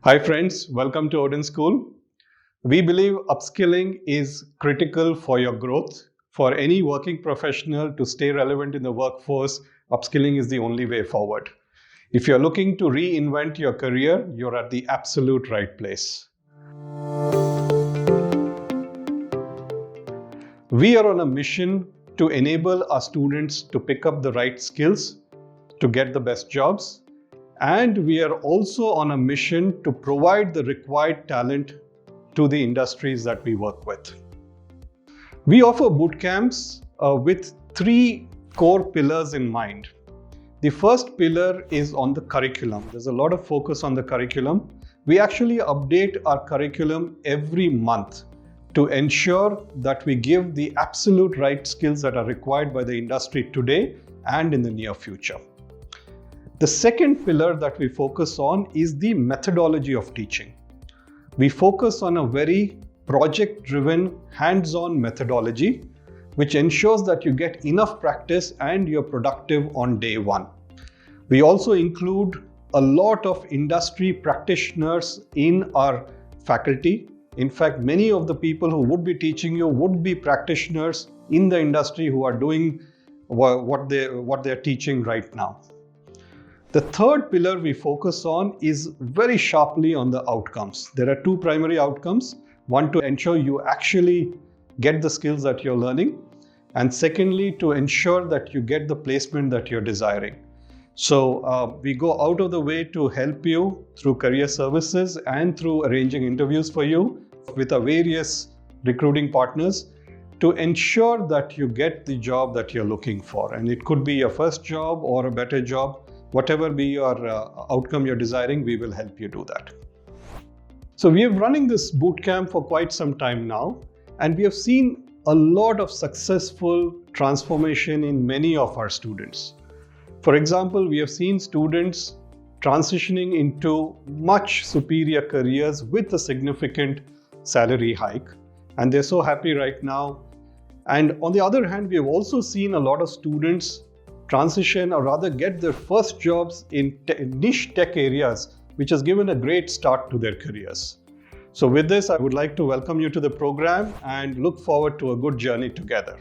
Hi friends, welcome to OdinSchool. We believe upskilling is critical for your growth. For any working professional to stay relevant in the workforce, upskilling is the only way forward. If you're looking to reinvent your career, you're at the absolute right place. We are on a mission to enable our students to pick up the right skills to get the best jobs. And we are also on a mission to provide the required talent to the industries that we work with. We offer bootcamps with three core pillars in mind. The first pillar is on the curriculum. There's a lot of focus on the curriculum. We actually update our curriculum every month to ensure that we give the absolute right skills that are required by the industry today and in the near future. The second pillar that we focus on is the methodology of teaching. We focus on a very project-driven, hands-on methodology, which ensures that you get enough practice and you're productive on day one. We also include a lot of industry practitioners in our faculty. In fact, many of the people who would be teaching you would be practitioners in the industry who are doing what they're teaching right now. The third pillar we focus on is very sharply on the outcomes. There are two primary outcomes. One, to ensure you actually get the skills that you're learning. And secondly, to ensure that you get the placement that you're desiring. So we go out of the way to help you through career services and through arranging interviews for you with our various recruiting partners to ensure that you get the job that you're looking for. And it could be your first job or a better job. Whatever be your outcome you're desiring, we will help you do that. So we have running this bootcamp for quite some time now, and we have seen a lot of successful transformation in many of our students. For example, we have seen students transitioning into much superior careers with a significant salary hike, and they're so happy right now. And on the other hand, we have also seen a lot of students transition or rather get their first jobs in niche tech areas, which has given a great start to their careers. So with this, I would like to welcome you to the program and look forward to a good journey together.